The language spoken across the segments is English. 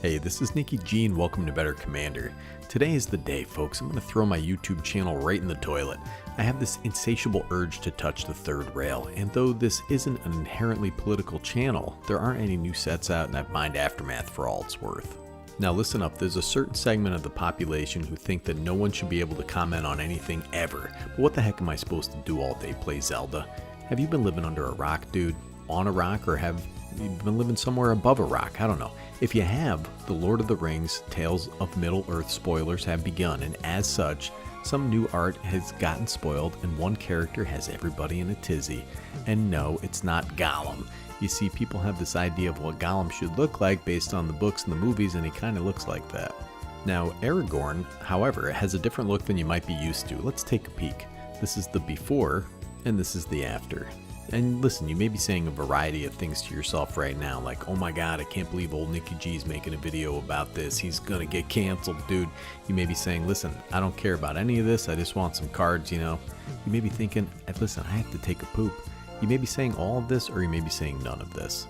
Hey, this is Nikki G and welcome to Better Commander. Today is the day, folks. I'm going to throw my YouTube channel right in the toilet. I have this insatiable urge to touch the third rail, and though this isn't an inherently political channel, there aren't any new sets out and I've mined Aftermath for all it's worth. Now listen up, there's a certain segment of the population who think that no one should be able to comment on anything ever. But what the heck am I supposed to do all day, play Zelda? Have you been living under a rock, dude? On a rock, or have you been living somewhere above a rock? I don't know. If you have, the Lord of the Rings Tales of Middle-earth spoilers have begun, and as such, some new art has gotten spoiled and one character has everybody in a tizzy. And no, it's not Gollum. You see, people have this idea of what Gollum should look like based on the books and the movies, and he kind of looks like that. Now, Aragorn, however, has a different look than you might be used to. Let's take a peek. This is the before, and this is the after. And listen, you may be saying a variety of things to yourself right now, like, oh my god, I can't believe old Nikki G's making a video about this. He's gonna get canceled, dude. You may be saying, listen, I don't care about any of this. I just want some cards, you know. You may be thinking, listen, I have to take a poop. You may be saying all of this, or you may be saying none of this.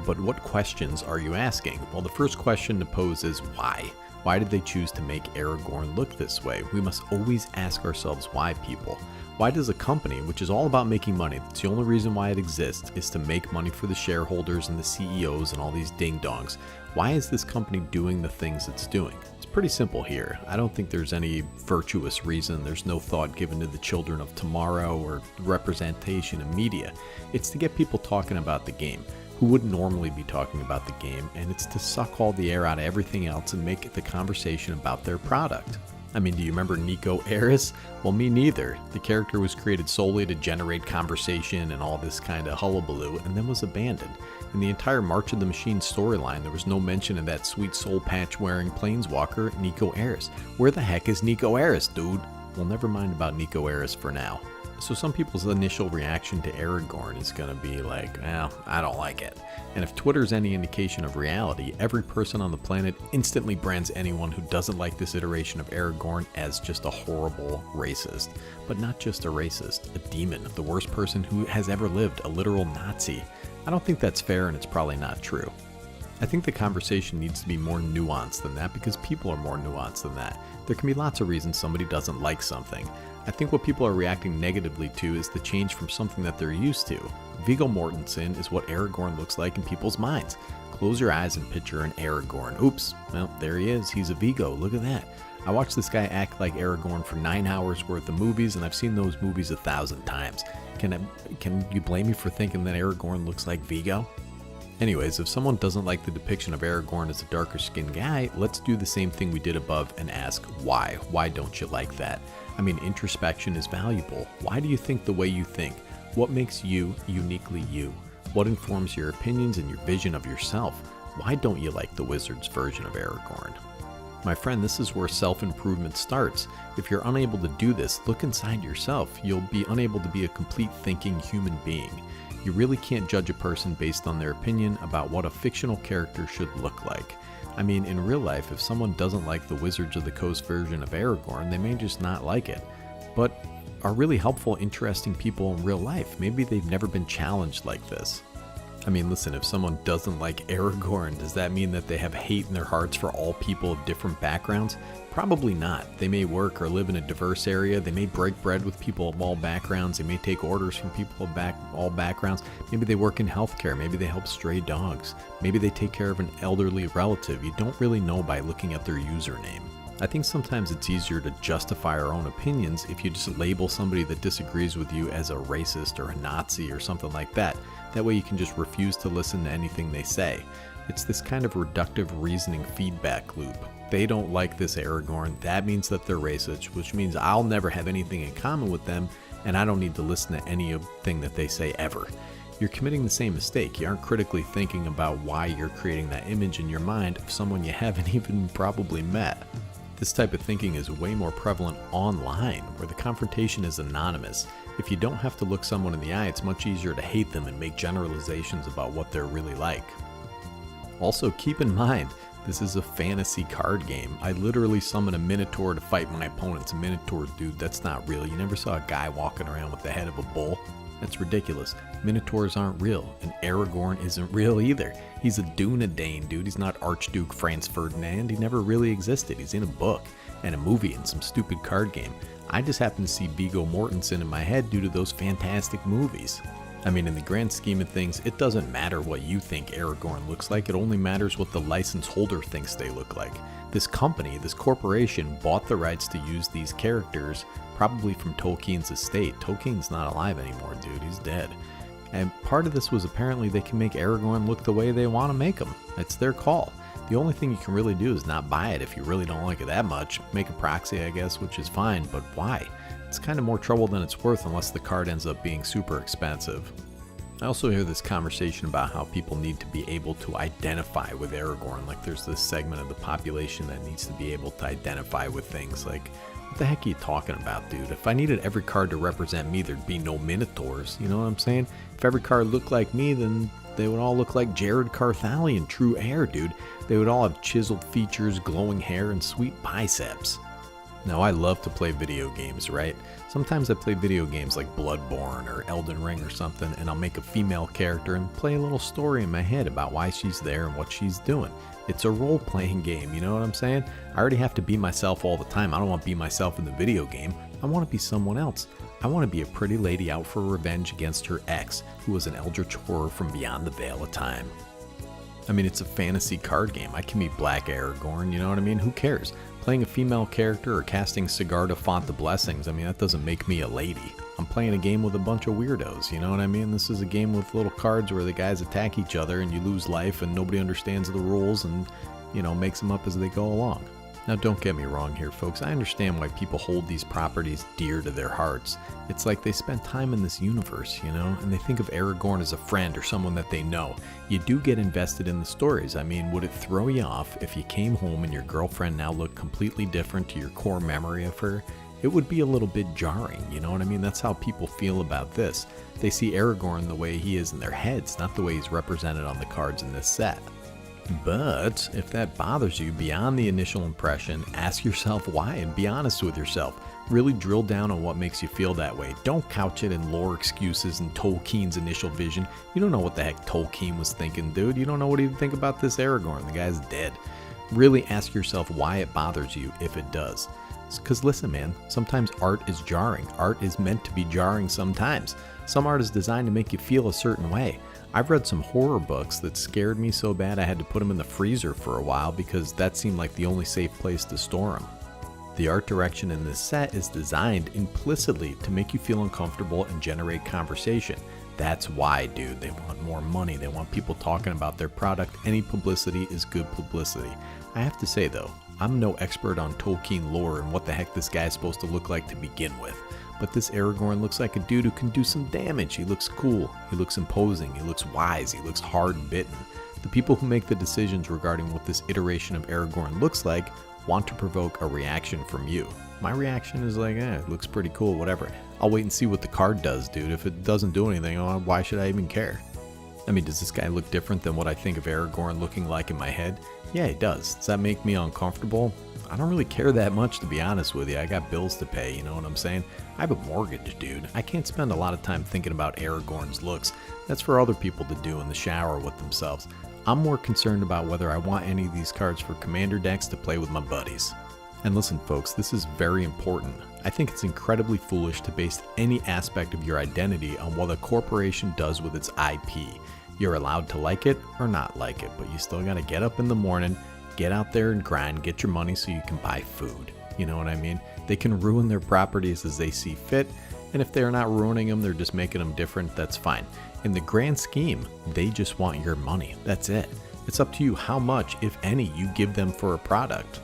But what questions are you asking? Well, the first question to pose is why? Why did they choose to make Aragorn look this way? We must always ask ourselves why, people. Why does a company, which is all about making money, that's the only reason why it exists, is to make money for the shareholders and the CEOs and all these ding-dongs, why is this company doing the things it's doing? It's pretty simple here. I don't think there's any virtuous reason. There's no thought given to the children of tomorrow or representation in media. It's to get people talking about the game, who wouldn't normally be talking about the game, and it's to suck all the air out of everything else and make the conversation about their product. I mean, do you remember Nico Eris? Well, me neither. The character was created solely to generate conversation and all this kind of hullabaloo, and then was abandoned. In the entire March of the Machine storyline, there was no mention of that sweet soul patch-wearing planeswalker, Nico Eris. Where the heck is Nico Eris, dude? Well, never mind about Nico Eris for now. So some people's initial reaction to Aragorn is going to be like, well, I don't like it. And if Twitter's any indication of reality, every person on the planet instantly brands anyone who doesn't like this iteration of Aragorn as just a horrible racist. But not just a racist, a demon, the worst person who has ever lived, a literal Nazi. I don't think that's fair, and it's probably not true. I think the conversation needs to be more nuanced than that, because people are more nuanced than that. There can be lots of reasons somebody doesn't like something. I think what people are reacting negatively to is the change from something that they're used to. Viggo Mortensen is what Aragorn looks like in people's minds. Close your eyes and picture an Aragorn. Oops, well, there he is. He's a Viggo. Look at that. I watched this guy act like Aragorn for 9 hours worth of movies, and I've seen those movies 1,000 times. Can you blame me for thinking that Aragorn looks like Viggo? Anyways, if someone doesn't like the depiction of Aragorn as a darker skinned guy, let's do the same thing we did above and ask why. Why don't you like that? I mean, introspection is valuable. Why do you think the way you think? What makes you uniquely you? What informs your opinions and your vision of yourself? Why don't you like the wizard's version of Aragorn? My friend, this is where self-improvement starts. If you're unable to do this, look inside yourself. You'll be unable to be a complete thinking human being. You really can't judge a person based on their opinion about what a fictional character should look like. I mean, in real life, if someone doesn't like the Wizards of the Coast version of Aragorn, they may just not like it. But are really helpful, interesting people in real life. Maybe they've never been challenged like this. I mean, listen, if someone doesn't like Aragorn, does that mean that they have hate in their hearts for all people of different backgrounds? Probably not. They may work or live in a diverse area. They may break bread with people of all backgrounds. They may take orders from people of all backgrounds. Maybe they work in healthcare. Maybe they help stray dogs. Maybe they take care of an elderly relative. You don't really know by looking at their username. I think sometimes it's easier to justify our own opinions if you just label somebody that disagrees with you as a racist or a Nazi or something like that. That way you can just refuse to listen to anything they say. It's this kind of reductive reasoning feedback loop. They don't like this Aragorn, that means that they're racist, which means I'll never have anything in common with them, and I don't need to listen to anything that they say ever. You're committing the same mistake. You aren't critically thinking about why you're creating that image in your mind of someone you haven't even probably met. This type of thinking is way more prevalent online, where the confrontation is anonymous. If you don't have to look someone in the eye, it's much easier to hate them and make generalizations about what they're really like. Also, keep in mind, this is a fantasy card game. I literally summon a Minotaur to fight my opponents. A Minotaur, dude, that's not real. You never saw a guy walking around with the head of a bull. That's ridiculous. Minotaurs aren't real, and Aragorn isn't real either. He's a Dunedain, dude. He's not Archduke Franz Ferdinand. He never really existed. He's in a book and a movie and some stupid card game. I just happen to see Viggo Mortensen in my head due to those fantastic movies. I mean, in the grand scheme of things, it doesn't matter what you think Aragorn looks like. It only matters what the license holder thinks they look like. This company, this corporation, bought the rights to use these characters, probably from Tolkien's estate. Tolkien's not alive anymore, dude. He's dead. And part of this was apparently they can make Aragorn look the way they want to make him. It's their call. The only thing you can really do is not buy it if you really don't like it that much. Make a proxy, I guess, which is fine, but why? It's kind of more trouble than it's worth unless the card ends up being super expensive. I also hear this conversation about how people need to be able to identify with Aragorn. Like there's this segment of the population that needs to be able to identify with things. Like, what the heck are you talking about, dude? If I needed every card to represent me, there'd be no Minotaurs. You know what I'm saying? If every card looked like me, then they would all look like Jared Carthalion, true heir, dude. They would all have chiseled features, glowing hair, and sweet biceps. Now, I love to play video games, right? Sometimes I play video games like Bloodborne or Elden Ring or something, and I'll make a female character and play a little story in my head about why she's there and what she's doing. It's a role-playing game, you know what I'm saying? I already have to be myself all the time. I don't want to be myself in the video game. I want to be someone else. I want to be a pretty lady out for revenge against her ex, who was an eldritch horror from beyond the veil of time. I mean, it's a fantasy card game. I can be Black Aragorn, you know what I mean? Who cares? Playing a female character or casting Sigarda Font of Blessings, I mean, that doesn't make me a lady. I'm playing a game with a bunch of weirdos, you know what I mean? This is a game with little cards where the guys attack each other and you lose life and nobody understands the rules and, you know, makes them up as they go along. Now, don't get me wrong here, folks. I understand why people hold these properties dear to their hearts. It's like they spent time in this universe, you know, and they think of Aragorn as a friend or someone that they know. You do get invested in the stories. I mean, would it throw you off if you came home and your girlfriend now looked completely different to your core memory of her? It would be a little bit jarring, you know what I mean? That's how people feel about this. They see Aragorn the way he is in their heads, not the way he's represented on the cards in this set. But if that bothers you beyond the initial impression, ask yourself why and be honest with yourself. Really drill down on what makes you feel that way. Don't couch it in lore excuses and Tolkien's initial vision. You don't know what the heck Tolkien was thinking, dude. You don't know what he'd think about this Aragorn. The guy's dead. Really ask yourself why it bothers you if it does. Because listen, man, sometimes art is jarring. Art is meant to be jarring sometimes. Some art is designed to make you feel a certain way. I've read some horror books that scared me so bad I had to put them in the freezer for a while because that seemed like the only safe place to store them. The art direction in this set is designed implicitly to make you feel uncomfortable and generate conversation. That's why, dude. They want more money. They want people talking about their product. Any publicity is good publicity. I have to say, though, I'm no expert on Tolkien lore and what the heck this guy's supposed to look like to begin with. But this Aragorn looks like a dude who can do some damage. He looks cool, he looks imposing, he looks wise, he looks hard-bitten. The people who make the decisions regarding what this iteration of Aragorn looks like want to provoke a reaction from you. My reaction is like, it looks pretty cool, whatever. I'll wait and see what the card does, dude. If it doesn't do anything, why should I even care? I mean, does this guy look different than what I think of Aragorn looking like in my head? Yeah, he does. Does that make me uncomfortable? I don't really care that much, to be honest with you. I got bills to pay, you know what I'm saying? I have a mortgage, dude. I can't spend a lot of time thinking about Aragorn's looks. That's for other people to do in the shower with themselves. I'm more concerned about whether I want any of these cards for commander decks to play with my buddies. And listen, folks, this is very important. I think it's incredibly foolish to base any aspect of your identity on what a corporation does with its IP. You're allowed to like it or not like it, but you still gotta get up in the morning, get out there and grind, get your money so you can buy food. You know what I mean? They can ruin their properties as they see fit, and if they're not ruining them, they're just making them different, that's fine. In the grand scheme, they just want your money. That's it. It's up to you how much, if any, you give them for a product.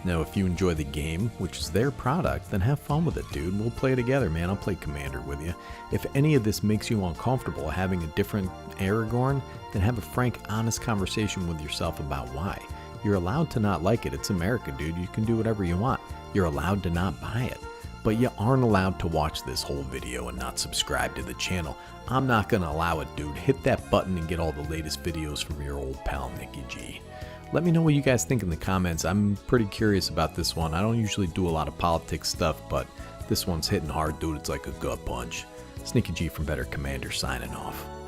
Now, if you enjoy the game, which is their product, then have fun with it, dude. We'll play together, man. I'll play Commander with you. If any of this makes you uncomfortable having a different Aragorn, then have a frank, honest conversation with yourself about why. You're allowed to not like it. It's America, dude. You can do whatever you want. You're allowed to not buy it. But you aren't allowed to watch this whole video and not subscribe to the channel. I'm not going to allow it, dude. Hit that button and get all the latest videos from your old pal, Nicky G. Let me know what you guys think in the comments. I'm pretty curious about this one. I don't usually do a lot of politics stuff, but this one's hitting hard, dude. It's like a gut punch. Sneaky G from Better Commander signing off.